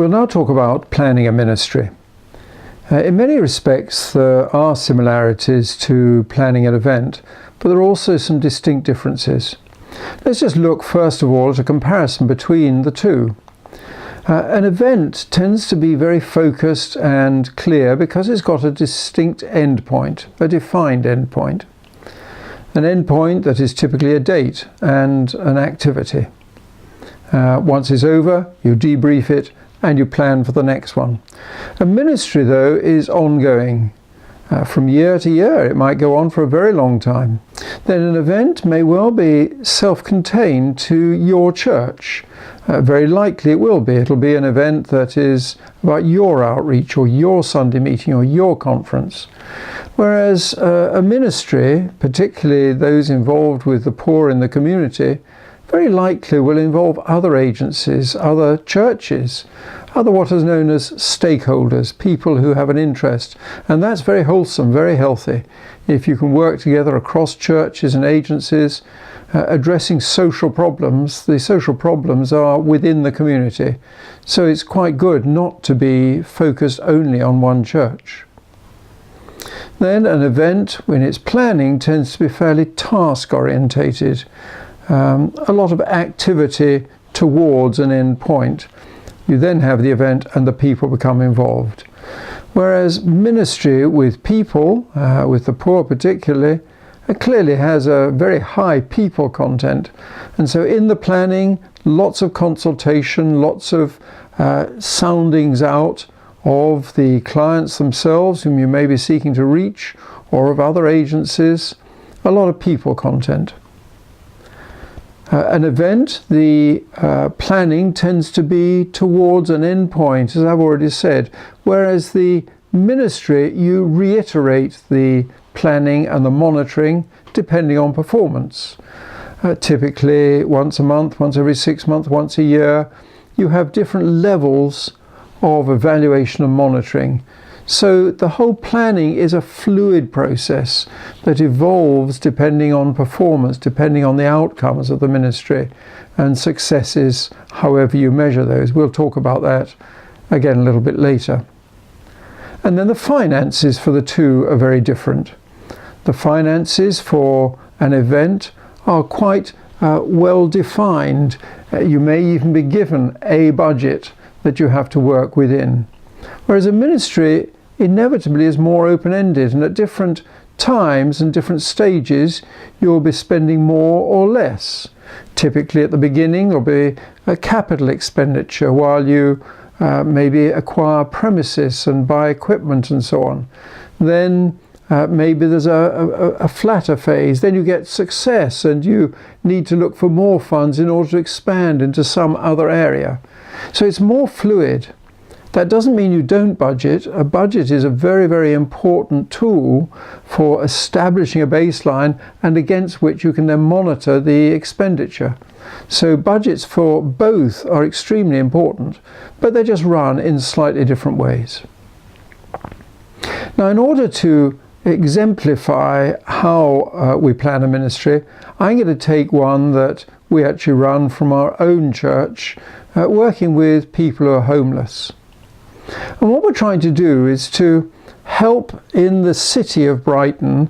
We'll now talk about planning a ministry. In many respects, there are similarities to planning an event, but there are also some distinct differences. Let's just look first of all at a comparison between the two. An event tends to be very focused and clear because it's got a distinct endpoint, a defined endpoint. An endpoint that is typically a date and an activity. Once it's over, you debrief it and you plan for the next one. A ministry, though, is ongoing. From year to year, it might go on for a very long time. Then an event may well be self-contained to your church. Very likely it will be. It'll be an event that is about your outreach or your Sunday meeting or your conference. Whereas a ministry, particularly those involved with the poor in the community, very likely will involve other agencies, other churches, other what is known as stakeholders, people who have an interest. And that's very wholesome, very healthy. If you can work together across churches and agencies, addressing social problems, the social problems are within the community. So it's quite good not to be focused only on one church. Then an event, when it's planning, tends to be fairly task-orientated. A lot of activity towards an end point. You then have the event and the people become involved. Whereas ministry with people, with the poor particularly, clearly has a very high people content. And so in the planning, lots of consultation, lots of soundings out of the clients themselves whom you may be seeking to reach, or of other agencies, a lot of people content. An event, the planning tends to be towards an end point, as I've already said, whereas the ministry, you reiterate the planning and the monitoring depending on performance. Typically once a month, once every 6 months, once a year, you have different levels of evaluation and monitoring. So the whole planning is a fluid process that evolves depending on performance, depending on the outcomes of the ministry and successes, however you measure those. We'll talk about that again a little bit later. And then the finances for the two are very different. The finances for an event are quite well defined. You may even be given a budget that you have to work within. Whereas a ministry inevitably is more open-ended, and at different times and different stages you'll be spending more or less. Typically at the beginning there'll be a capital expenditure while you maybe acquire premises and buy equipment and so on. Then maybe there's a flatter phase. Then you get success and you need to look for more funds in order to expand into some other area. So it's more fluid. That doesn't mean you don't budget. A budget is a very, very important tool for establishing a baseline and against which you can then monitor the expenditure. So budgets for both are extremely important, but they just run in slightly different ways. Now, in order to exemplify how we plan a ministry, I'm going to take one that we actually run from our own church, working with people who are homeless. And what we're trying to do is to help in the city of Brighton,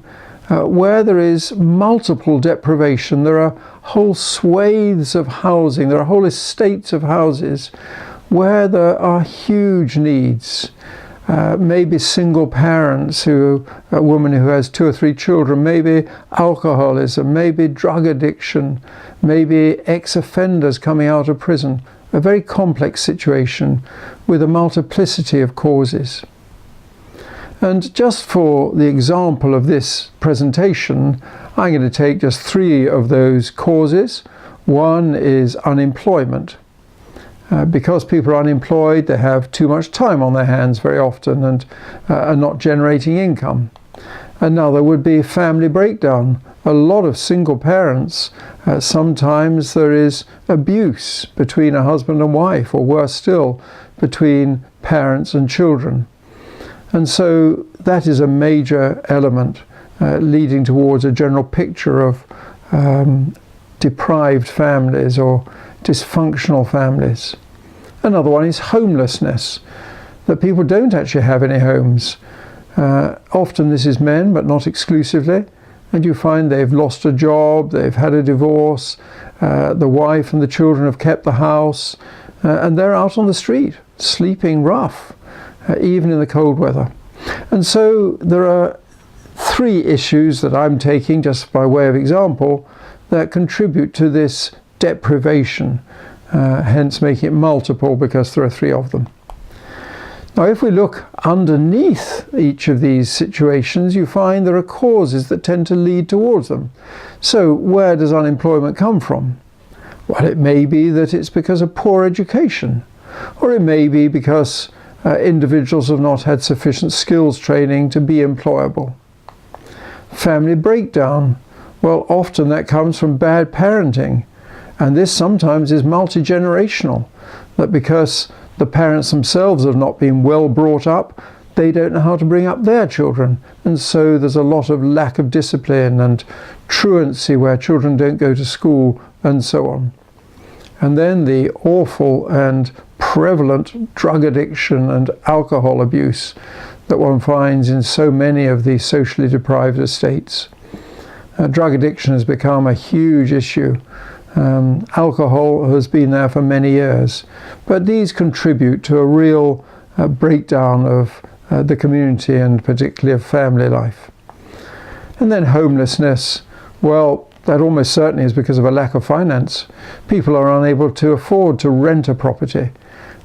where there is multiple deprivation. There are whole swathes of housing, there are whole estates of houses where there are huge needs. Maybe single parents, a woman who has 2 or 3 children, maybe alcoholism, maybe drug addiction, maybe ex-offenders coming out of prison. A very complex situation with a multiplicity of causes. And just for the example of this presentation, I'm going to take just 3 of those causes. One is unemployment. Because people are unemployed, they have too much time on their hands very often and are not generating income. Another would be family breakdown. A lot of single parents, sometimes there is abuse between a husband and wife, or worse still, between parents and children. And so that is a major element leading towards a general picture of deprived families or dysfunctional families. Another one is homelessness, that people don't actually have any homes. Often this is men, but not exclusively. And you find they've lost a job, they've had a divorce, the wife and the children have kept the house, and they're out on the street, sleeping rough, even in the cold weather. And so there are three issues that I'm taking, just by way of example, that contribute to this deprivation, hence making it multiple because there are three of them. Now, if we look underneath each of these situations, you find there are causes that tend to lead towards them. So where does unemployment come from? Well, it may be that it's because of poor education, or it may be because individuals have not had sufficient skills training to be employable. Family breakdown. Well, often that comes from bad parenting, and this sometimes is multi-generational, that because the parents themselves have not been well brought up, they don't know how to bring up their children, and so there's a lot of lack of discipline and truancy where children don't go to school and so on. And then the awful and prevalent drug addiction and alcohol abuse that one finds in so many of the socially deprived estates. Drug addiction has become a huge issue. Alcohol has been there for many years, but these contribute to a real breakdown of the community and particularly of family life. And then homelessness, well, that almost certainly is because of a lack of finance. People are unable to afford to rent a property,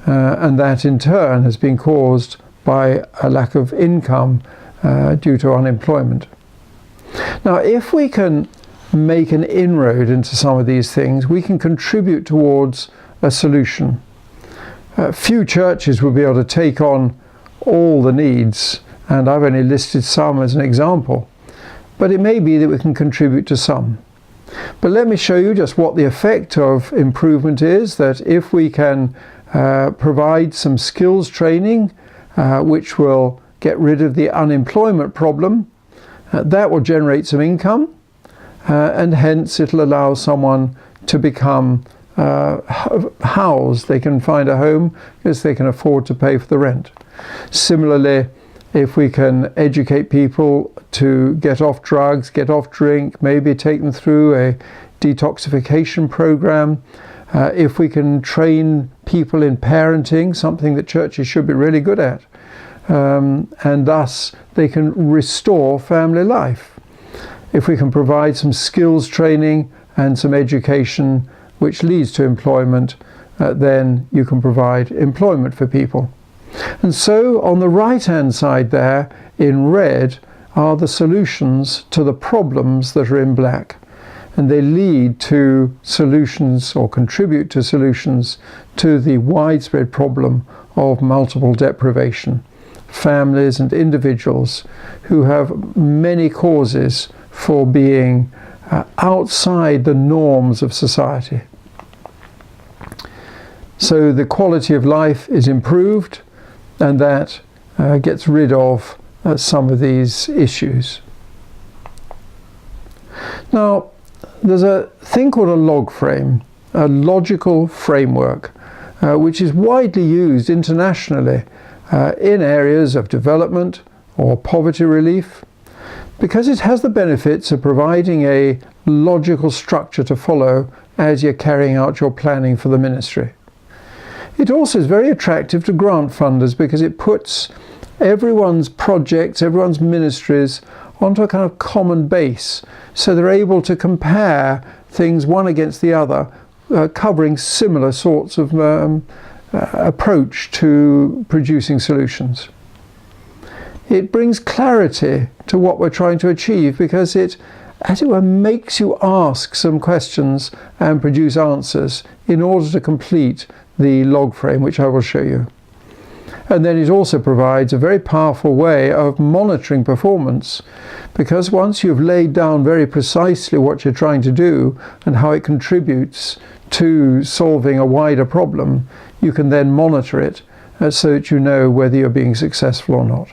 and that in turn has been caused by a lack of income due to unemployment. Now, if we can make an inroad into some of these things, we can contribute towards a solution. Few churches will be able to take on all the needs, and I've only listed some as an example, but it may be that we can contribute to some. But let me show you just what the effect of improvement is, that if we can provide some skills training which will get rid of the unemployment problem, that will generate some income, and hence it'll allow someone to become housed. They can find a home because they can afford to pay for the rent. Similarly, if we can educate people to get off drugs, get off drink, maybe take them through a detoxification program, if we can train people in parenting, something that churches should be really good at, and thus they can restore family life. If we can provide some skills training and some education which leads to employment, then you can provide employment for people. And so on the right hand side there in red are the solutions to the problems that are in black, and they lead to solutions or contribute to solutions to the widespread problem of multiple deprivation. Families and individuals who have many causes for being outside the norms of society. So the quality of life is improved, and that gets rid of some of these issues. Now, there's a thing called a log frame, a logical framework, which is widely used internationally in areas of development or poverty relief, because it has the benefits of providing a logical structure to follow as you're carrying out your planning for the ministry. It also is very attractive to grant funders because it puts everyone's projects, everyone's ministries onto a kind of common base, so they're able to compare things one against the other, covering similar sorts of approach to producing solutions. It brings clarity to what we're trying to achieve because it, as it were, makes you ask some questions and produce answers in order to complete the log frame, which I will show you. And then it also provides a very powerful way of monitoring performance, because once you've laid down very precisely what you're trying to do and how it contributes to solving a wider problem, you can then monitor it so that you know whether you're being successful or not.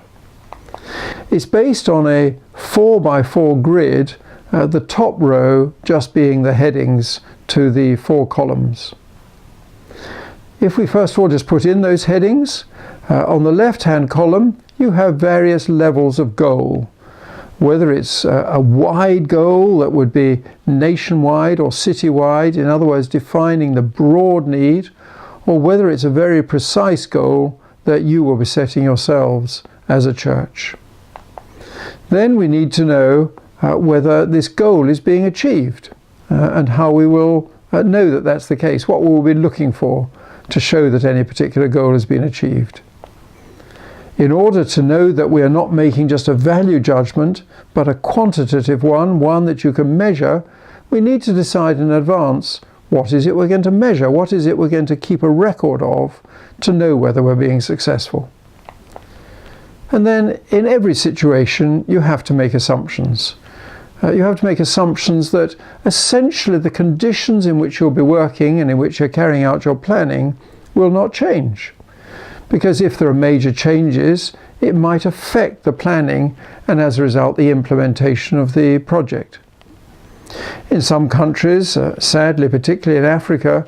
It's based on a 4x4 grid, the top row just being the headings to the 4 columns. If we first of all just put in those headings, on the left-hand column you have various levels of goal. Whether it's a wide goal that would be nationwide or citywide, in other words defining the broad need, or whether it's a very precise goal that you will be setting yourselves as a church. Then we need to know whether this goal is being achieved and how we will know that that's the case, what we will be looking for to show that any particular goal has been achieved. In order to know that we are not making just a value judgment, but a quantitative one that you can measure, we need to decide in advance what is it we're going to measure, what is it we're going to keep a record of to know whether we're being successful. And then in every situation you have to make assumptions. You have to make assumptions that essentially the conditions in which you'll be working and in which you're carrying out your planning will not change. Because if there are major changes, it might affect the planning and as a result the implementation of the project. In some countries, sadly particularly in Africa,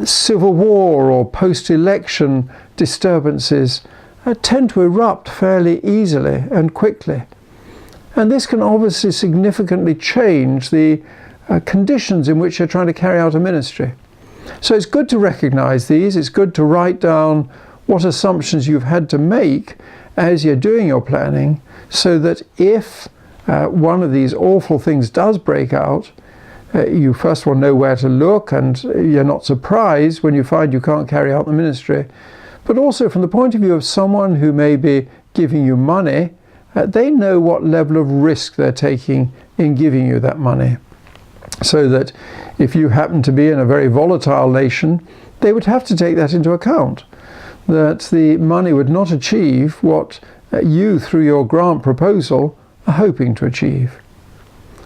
civil war or post-election disturbances tend to erupt fairly easily and quickly. And this can obviously significantly change the conditions in which you're trying to carry out a ministry. So it's good to recognize these, it's good to write down what assumptions you've had to make as you're doing your planning, so that if one of these awful things does break out, you first of all know where to look and you're not surprised when you find you can't carry out the ministry. But also from the point of view of someone who may be giving you money, they know what level of risk they're taking in giving you that money. So that if you happen to be in a very volatile nation, they would have to take that into account, that the money would not achieve what you, through your grant proposal, are hoping to achieve.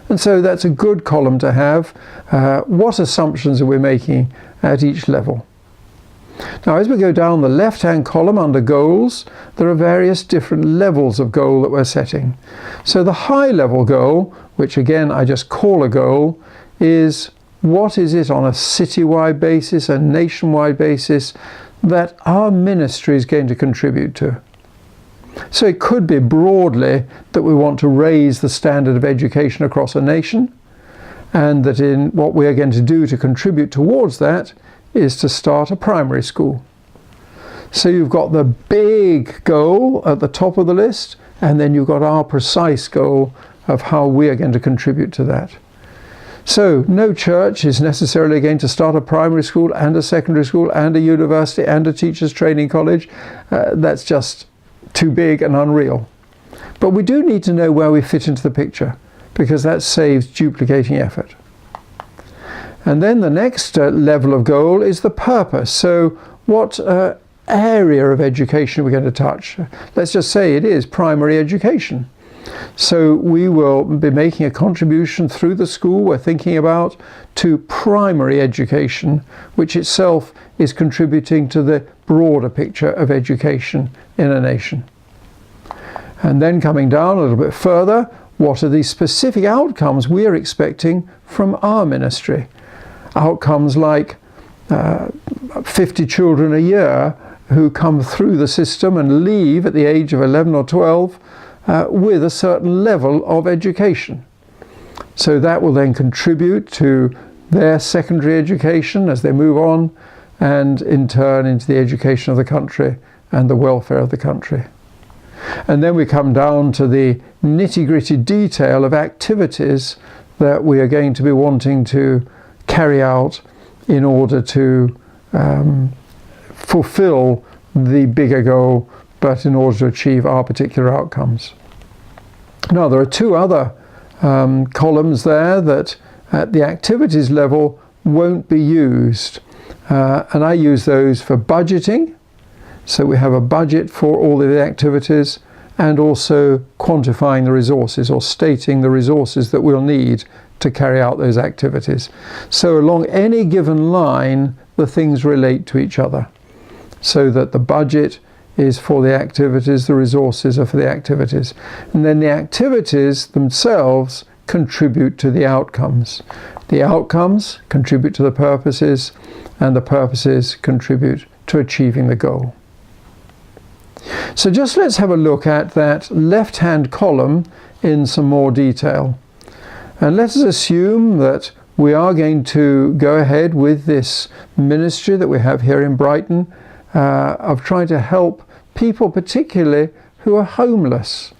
And so that's a good column to have. What assumptions are we making at each level? Now, as we go down the left-hand column under goals, there are various different levels of goal that we're setting. So the high-level goal, which again I just call a goal, is what is it on a citywide basis, a nationwide basis, that our ministry is going to contribute to. So it could be broadly that we want to raise the standard of education across a nation, and that in what we are going to do to contribute towards that is to start a primary school. So you've got the big goal at the top of the list, and then you've got our precise goal of how we are going to contribute to that. So no church is necessarily going to start a primary school and a secondary school and a university and a teachers training college. That's just too big and unreal. But we do need to know where we fit into the picture, because that saves duplicating effort. And then the next level of goal is the purpose. So what area of education are we going to touch? Let's just say it is primary education. So we will be making a contribution through the school we're thinking about to primary education, which itself is contributing to the broader picture of education in a nation. And then coming down a little bit further, what are the specific outcomes we are expecting from our ministry? Outcomes like 50 children a year who come through the system and leave at the age of 11 or 12 with a certain level of education. So that will then contribute to their secondary education as they move on, and in turn into the education of the country and the welfare of the country. And then we come down to the nitty-gritty detail of activities that we are going to be wanting to carry out in order to fulfill the bigger goal, but in order to achieve our particular outcomes. Now, there are two other columns there that at the activities level won't be used, and I use those for budgeting. So we have a budget for all of the activities, and also quantifying the resources or stating the resources that we'll need to carry out those activities. So along any given line, the things relate to each other, so that the budget is for the activities, the resources are for the activities. And then the activities themselves contribute to the outcomes. The outcomes contribute to the purposes, and the purposes contribute to achieving the goal. So just let's have a look at that left-hand column in some more detail. And let us assume that we are going to go ahead with this ministry that we have here in Brighton of trying to help people particularly who are homeless.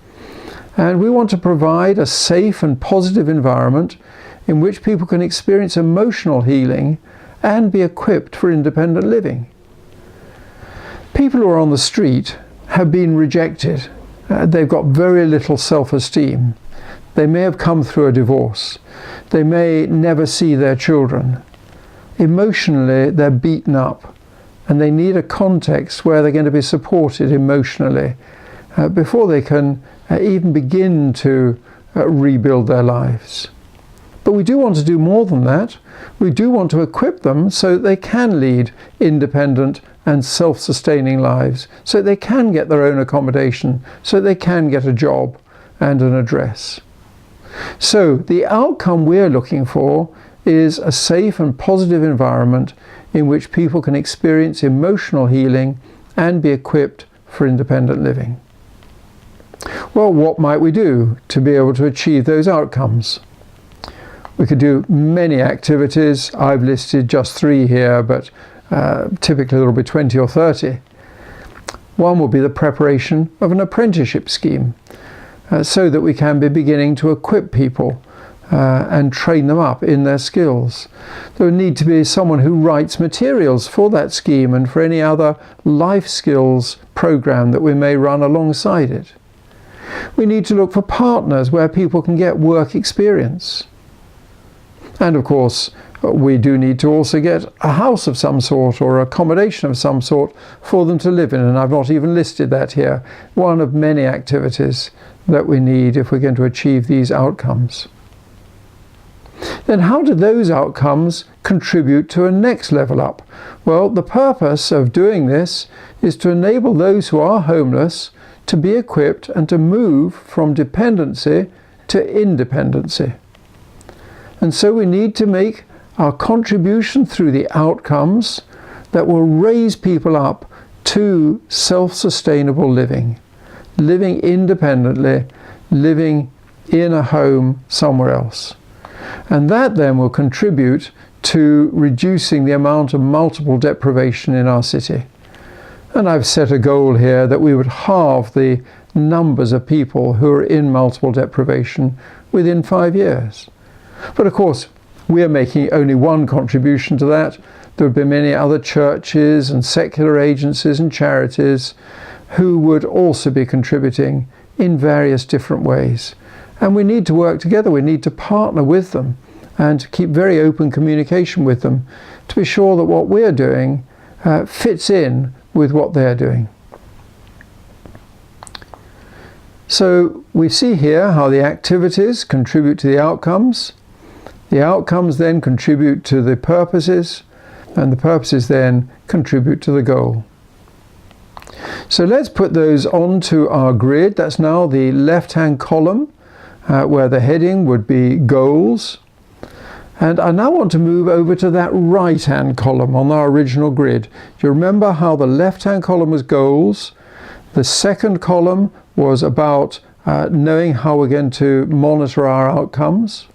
And we want to provide a safe and positive environment in which people can experience emotional healing and be equipped for independent living. People who are on the street have been rejected. They've got very little self-esteem. They may have come through a divorce. They may never see their children. Emotionally, they're beaten up, and they need a context where they're going to be supported emotionally before they can even begin to rebuild their lives. But we do want to do more than that. We do want to equip them so that they can lead independent and self-sustaining lives, so that they can get their own accommodation, so that they can get a job and an address. So the outcome we're looking for is a safe and positive environment in which people can experience emotional healing and be equipped for independent living. Well, what might we do to be able to achieve those outcomes? We could do many activities. I've listed just 3 here, but typically there will be 20 or 30. One will be the preparation of an apprenticeship scheme so that we can be beginning to equip people and train them up in their skills. There would need to be someone who writes materials for that scheme and for any other life skills program that we may run alongside it. We need to look for partners where people can get work experience. And of course, we do need to also get a house of some sort or accommodation of some sort for them to live in, and I've not even listed that here. One of many activities that we need if we're going to achieve these outcomes. Then how do those outcomes contribute to a next level up? Well, the purpose of doing this is to enable those who are homeless to be equipped and to move from dependency to independency. And so we need to make our contribution through the outcomes that will raise people up to self-sustainable living, living independently, living in a home somewhere else. And that then will contribute to reducing the amount of multiple deprivation in our city. And I've set a goal here that we would halve the numbers of people who are in multiple deprivation within 5 years. But of course, we are making only one contribution to that. There would be many other churches and secular agencies and charities who would also be contributing in various different ways. And we need to work together. We need to partner with them and to keep very open communication with them to be sure that what we're doing fits in with what they're doing. So we see here how the activities contribute to the outcomes. The outcomes then contribute to the purposes, and the purposes then contribute to the goal. So let's put those onto our grid. That's now the left-hand column where the heading would be goals. And I now want to move over to that right-hand column on our original grid. Do you remember how the left-hand column was goals? The second column was about knowing how we're going to monitor our outcomes.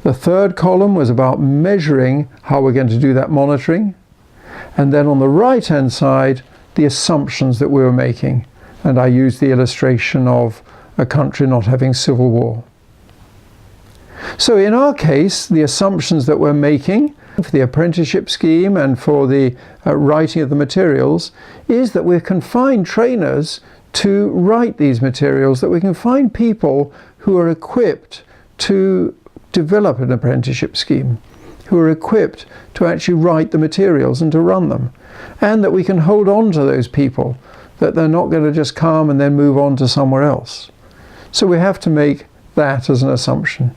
The third column was about measuring how we're going to do that monitoring. And then on the right-hand side, the assumptions that we were making. And I used the illustration of a country not having civil war. So in our case, the assumptions that we're making for the apprenticeship scheme and for the writing of the materials is that we can find trainers to write these materials, that we can find people who are equipped to develop an apprenticeship scheme, who are equipped to actually write the materials and to run them, and that we can hold on to those people, that they're not going to just come and then move on to somewhere else. So we have to make that as an assumption.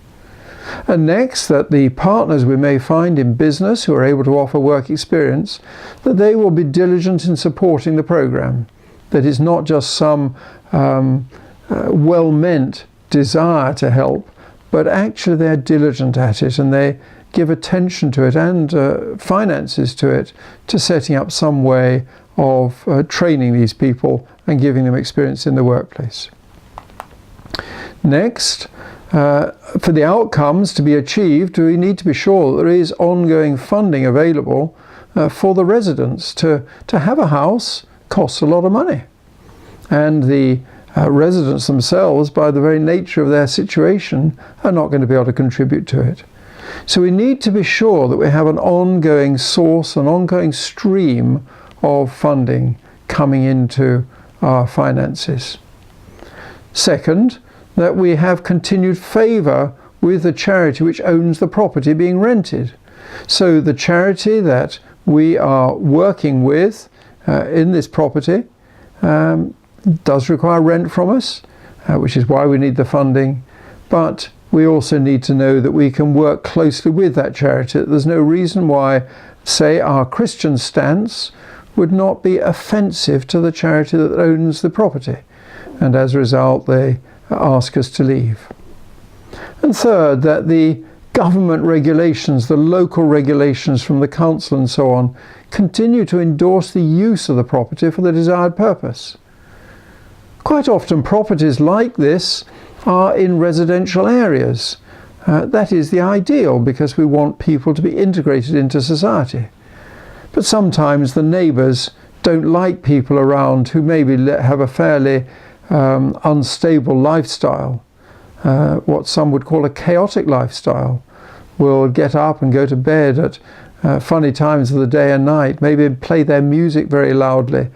And next, that the partners we may find in business who are able to offer work experience, that they will be diligent in supporting the program, that it's not just some well-meant desire to help, but actually they're diligent at it and they give attention to it and finances to it, to setting up some way of training these people and giving them experience in the workplace. Next, for the outcomes to be achieved, we need to be sure that there is ongoing funding available for the residents. To have a house costs a lot of money, and the residents themselves, by the very nature of their situation, are not going to be able to contribute to it. So we need to be sure that we have an ongoing source, an ongoing stream of funding coming into our finances. Second, that we have continued favour with the charity which owns the property being rented. So the charity that we are working with in this property does require rent from us, which is why we need the funding, but we also need to know that we can work closely with that charity. There's no reason why, say, our Christian stance would not be offensive to the charity that owns the property, and as a result they ask us to leave. And third, that the government regulations, the local regulations from the council and so on, continue to endorse the use of the property for the desired purpose. Quite often properties like this are in residential areas. That is the ideal, because we want people to be integrated into society. But sometimes the neighbours don't like people around who maybe have a fairly unstable lifestyle, what some would call a chaotic lifestyle, will get up and go to bed at funny times of the day and night, maybe play their music very loudly.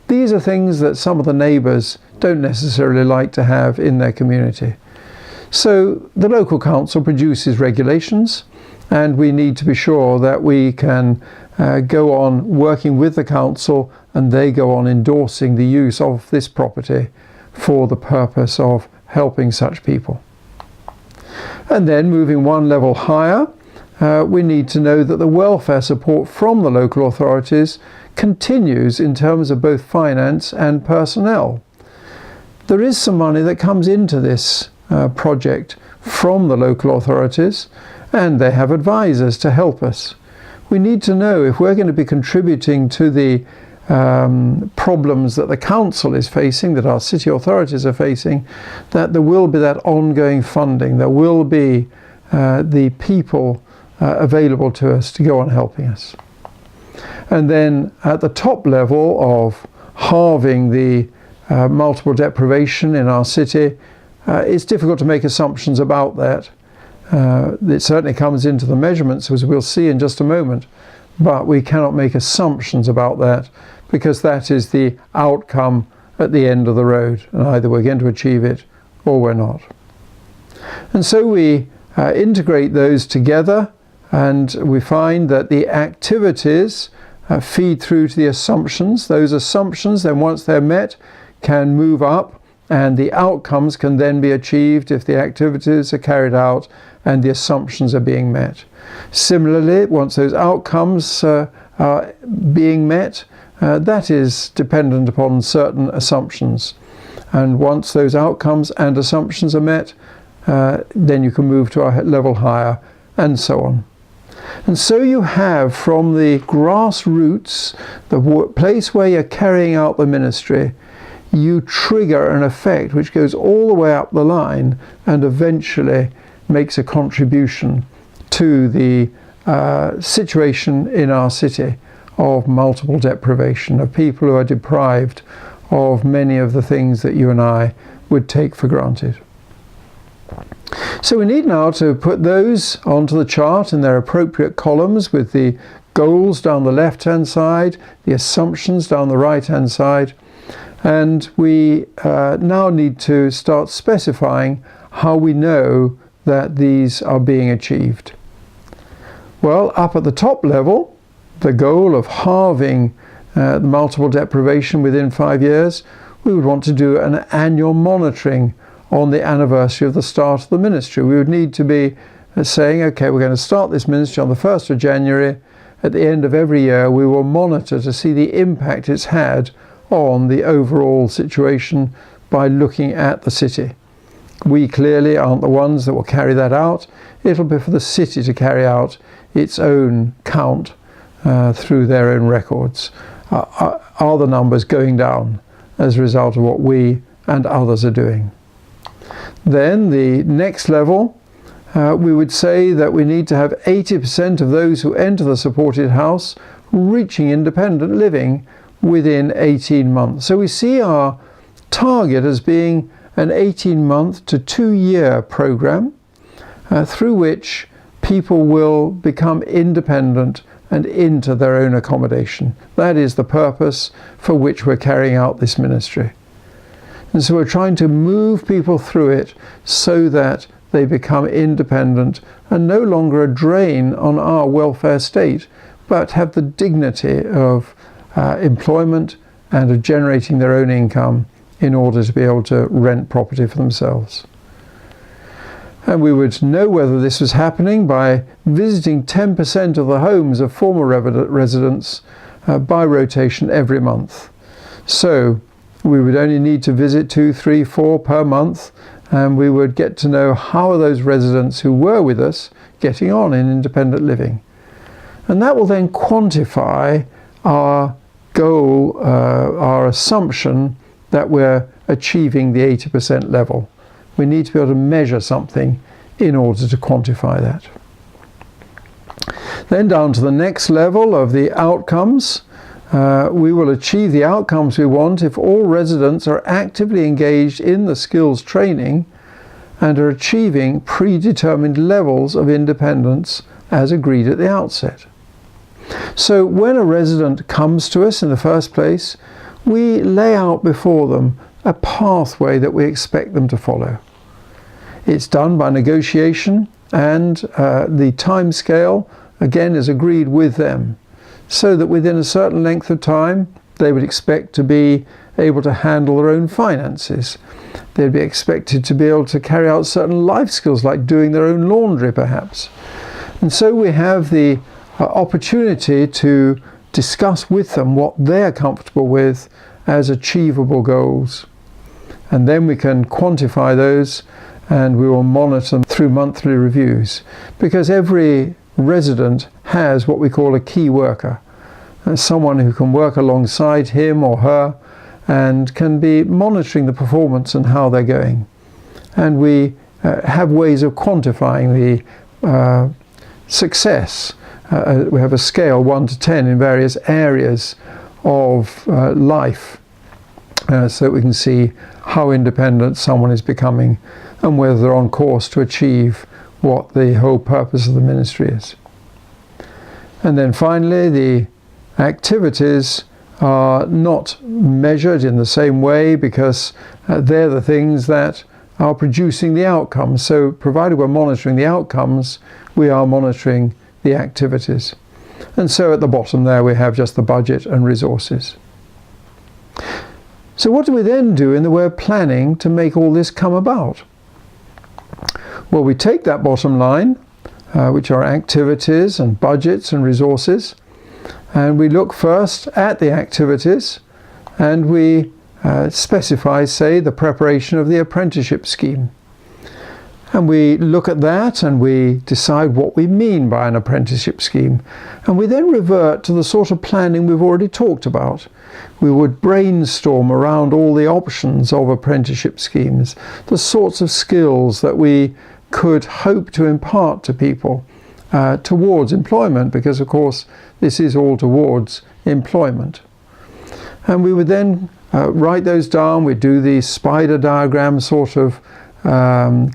These are things that some of the neighbours don't necessarily like to have in their community. So the local council produces regulations, and we need to be sure that we can go on working with the council, and they go on endorsing the use of this property for the purpose of helping such people. And then moving one level higher, we need to know that the welfare support from the local authorities continues in terms of both finance and personnel. There is some money that comes into this project from the local authorities, and they have advisors to help us. We need to know if we're going to be contributing to the problems that the council is facing, that our city authorities are facing, that there will be that ongoing funding, there will be the people available to us to go on helping us. And then at the top level of halving the multiple deprivation in our city, it's difficult to make assumptions about that. It certainly comes into the measurements, as we'll see in just a moment, but we cannot make assumptions about that, because that is the outcome at the end of the road, and either we're going to achieve it or we're not. And so we integrate those together, and we find that the activities feed through to the assumptions. Those assumptions then, once they're met, can move up, and the outcomes can then be achieved if the activities are carried out and the assumptions are being met. Similarly, once those outcomes are being met, that is dependent upon certain assumptions. And once those outcomes and assumptions are met, then you can move to a level higher, and so on. And so you have, from the grassroots, the place where you're carrying out the ministry, you trigger an effect which goes all the way up the line and eventually makes a contribution to the situation in our city of multiple deprivation, of people who are deprived of many of the things that you and I would take for granted. So we need now to put those onto the chart in their appropriate columns, with the goals down the left-hand side, the assumptions down the right-hand side, and we now need to start specifying how we know that these are being achieved. Well, up at the top level, the goal of halving the multiple deprivation within 5 years, we would want to do an annual monitoring on the anniversary of the start of the ministry. We would need to be saying, okay, we're going to start this ministry on the 1st of January. At the end of every year, we will monitor to see the impact it's had on the overall situation by looking at the city. We clearly aren't the ones that will carry that out. It'll be for the city to carry out its own count through their own records. Are the numbers going down as a result of what we and others are doing? Then the next level, we would say that we need to have 80% of those who enter the supported house reaching independent living within 18 months. So we see our target as being an 18-month to 2-year program through which people will become independent and into their own accommodation. That is the purpose for which we're carrying out this ministry. And so we're trying to move people through it so that they become independent and no longer a drain on our welfare state, but have the dignity of employment and of generating their own income in order to be able to rent property for themselves. And we would know whether this was happening by visiting 10% of the homes of former residents by rotation every month. So we would only need to visit 2, 3, 4 per month, and we would get to know how are those residents who were with us getting on in independent living. And that will then quantify our goal, our assumption that we're achieving the 80% level. We need to be able to measure something in order to quantify that. Then down to the next level of the outcomes. We will achieve the outcomes we want if all residents are actively engaged in the skills training and are achieving predetermined levels of independence as agreed at the outset. So when a resident comes to us in the first place, we lay out before them a pathway that we expect them to follow. It's done by negotiation, and the time scale again is agreed with them, so that within a certain length of time they would expect to be able to handle their own finances. They'd be expected to be able to carry out certain life skills like doing their own laundry perhaps. And so we have the opportunity to discuss with them what they're comfortable with as achievable goals. And then we can quantify those, and we will monitor them through monthly reviews, because every resident has what we call a key worker, someone who can work alongside him or her and can be monitoring the performance and how they're going. And we have ways of quantifying the success. We have a scale 1 to 10 in various areas of life, so that we can see how independent someone is becoming and whether they're on course to achieve what the whole purpose of the ministry is. And then finally, the activities are not measured in the same way, because they're the things that are producing the outcomes. So provided we're monitoring the outcomes, we are monitoring the activities. And so at the bottom there we have just the budget and resources. So what do we then do in the way of planning to make all this come about? Well, we take that bottom line, which are activities and budgets and resources, and we look first at the activities, and we specify, say, the preparation of the apprenticeship scheme. And we look at that and we decide what we mean by an apprenticeship scheme. And we then revert to the sort of planning we've already talked about. We would brainstorm around all the options of apprenticeship schemes, the sorts of skills that we could hope to impart to people towards employment, because of course this is all towards employment. And we would then write those down. We'd do the spider diagram sort of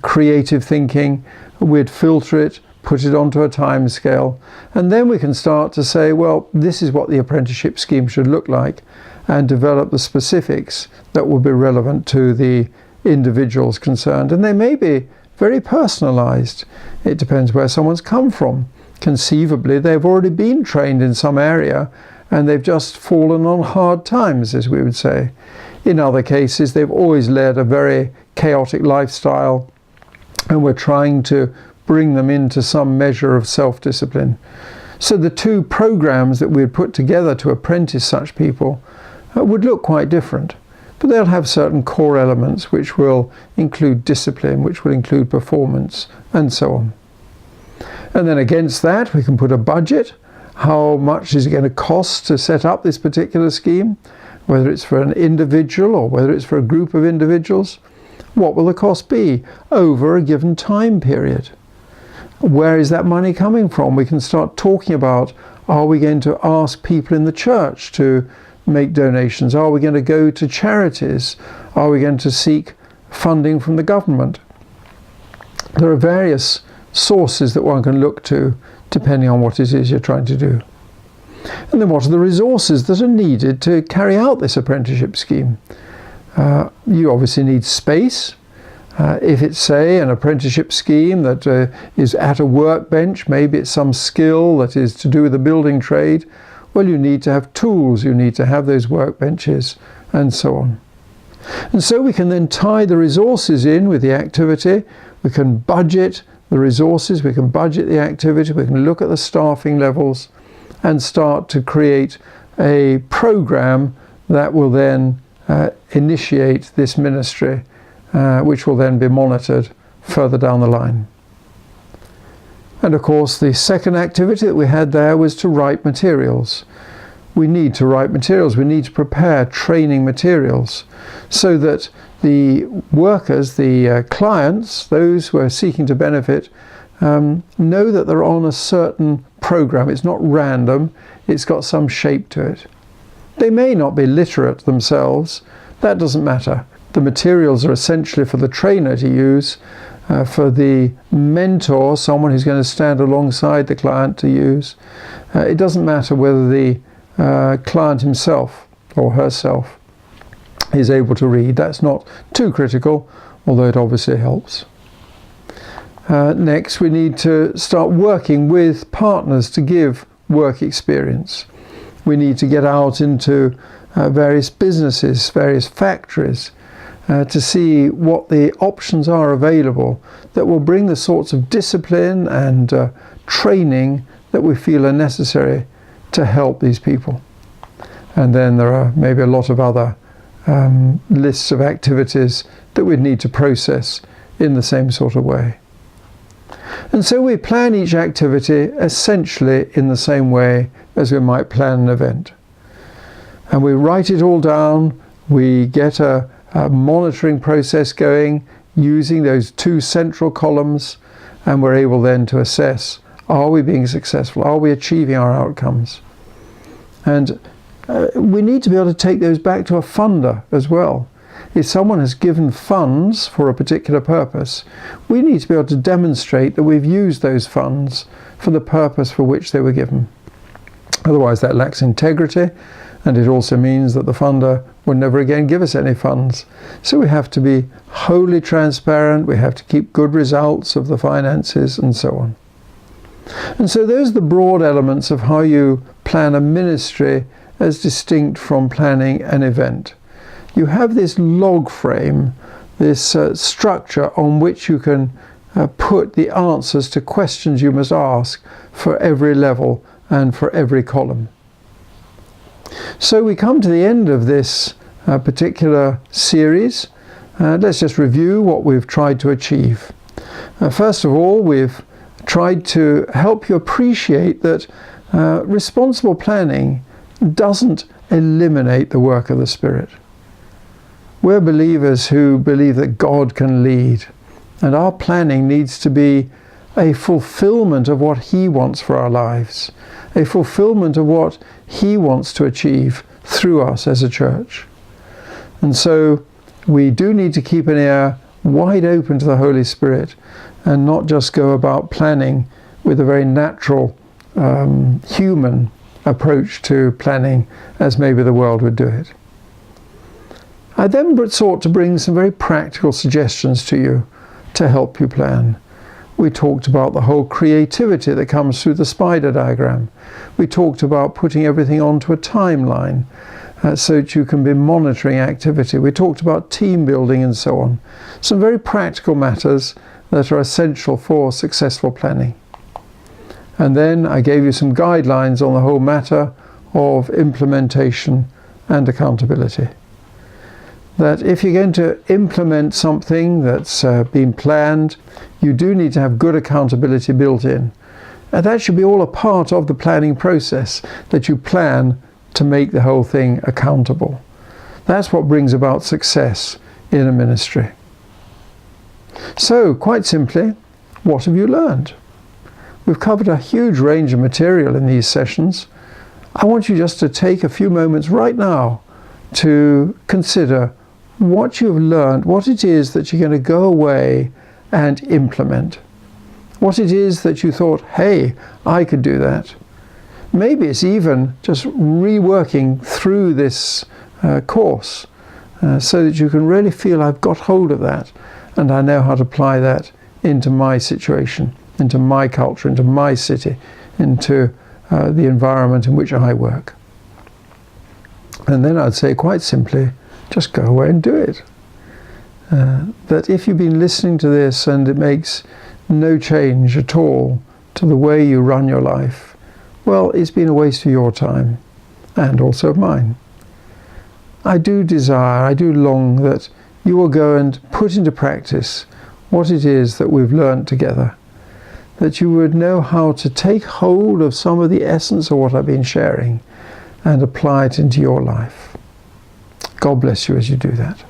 creative thinking. We'd filter it, put it onto a time scale, and then we can start to say, well, this is what the apprenticeship scheme should look like, and develop the specifics that will be relevant to the individuals concerned. And they may be very personalized. It depends where someone's come from. Conceivably, they've already been trained in some area and they've just fallen on hard times, as we would say. In other cases, they've always led a very chaotic lifestyle, and we're trying to bring them into some measure of self-discipline. So the two programs that we'd put together to apprentice such people would look quite different, but they'll have certain core elements which will include discipline, which will include performance, and so on. And then against that, we can put a budget. How much is it going to cost to set up this particular scheme? Whether it's for an individual or whether it's for a group of individuals. What will the cost be over a given time period? Where is that money coming from? We can start talking about, are we going to ask people in the church to make donations? Are we going to go to charities? Are we going to seek funding from the government? There are various sources that one can look to depending on what it is you're trying to do. And then what are the resources that are needed to carry out this apprenticeship scheme? You obviously need space. If it's, say, an apprenticeship scheme that is at a workbench, maybe it's some skill that is to do with the building trade, well, you need to have tools, you need to have those workbenches, and so on. And so we can then tie the resources in with the activity. We can budget the resources, we can budget the activity, we can look at the staffing levels and start to create a program that will then initiate this ministry, which will then be monitored further down the line. And of course, the second activity that we had there was to write materials. We need to write materials, we need to prepare training materials so that the workers, the clients, those who are seeking to benefit, know that they're on a certain program. It's not random, it's got some shape to it. They may not be literate themselves, that doesn't matter. The materials are essentially for the trainer to use, for the mentor, someone who's going to stand alongside the client to use. It doesn't matter whether the client himself or herself is able to read. That's not too critical, although it obviously helps. Next, we need to start working with partners to give work experience. We need to get out into various businesses, various factories, to see what the options are available that will bring the sorts of discipline and training that we feel are necessary to help these people. And then there are maybe a lot of other lists of activities that we'd need to process in the same sort of way. And so we plan each activity essentially in the same way as we might plan an event. And we write it all down, we get a monitoring process going using those two central columns, and we're able then to assess, are we being successful? Are we achieving our outcomes? And we need to be able to take those back to a funder as well. If someone has given funds for a particular purpose, we need to be able to demonstrate that we've used those funds for the purpose for which they were given. Otherwise that lacks integrity, and it also means that the funder will never again give us any funds. So we have to be wholly transparent, we have to keep good results of the finances, and so on. And so those are the broad elements of how you plan a ministry as distinct from planning an event. You have this log frame, this structure on which you can put the answers to questions you must ask for every level and for every column. So we come to the end of this particular series. Let's just review what we've tried to achieve. First of all, we've tried to help you appreciate that responsible planning doesn't eliminate the work of the Spirit. We're believers who believe that God can lead, and our planning needs to be a fulfillment of what He wants for our lives, a fulfillment of what He wants to achieve through us as a church. And so we do need to keep an ear wide open to the Holy Spirit and not just go about planning with a very natural human approach to planning as maybe the world would do it. I then sought to bring some very practical suggestions to you to help you plan. We talked about the whole creativity that comes through the spider diagram. We talked about putting everything onto a timeline so that you can be monitoring activity. We talked about team building and so on. Some very practical matters that are essential for successful planning. And then I gave you some guidelines on the whole matter of implementation and accountability. that if you're going to implement something that's been planned, you do need to have good accountability built in. And that should be all a part of the planning process, that you plan to make the whole thing accountable. That's what brings about success in a ministry. So, quite simply, what have you learned? We've covered a huge range of material in these sessions. I want you just to take a few moments right now to consider what you've learned, what it is that you're going to go away and implement. What it is that you thought, hey, I could do that. Maybe it's even just reworking through this course so that you can really feel I've got hold of that and I know how to apply that into my situation, into my culture, into my city, into the environment in which I work. And then I'd say quite simply, just go away and do it. That if you've been listening to this and it makes no change at all to the way you run your life, well, it's been a waste of your time and also of mine. I do desire, I do long that you will go and put into practice what it is that we've learned together, that you would know how to take hold of some of the essence of what I've been sharing and apply it into your life. God bless you as you do that.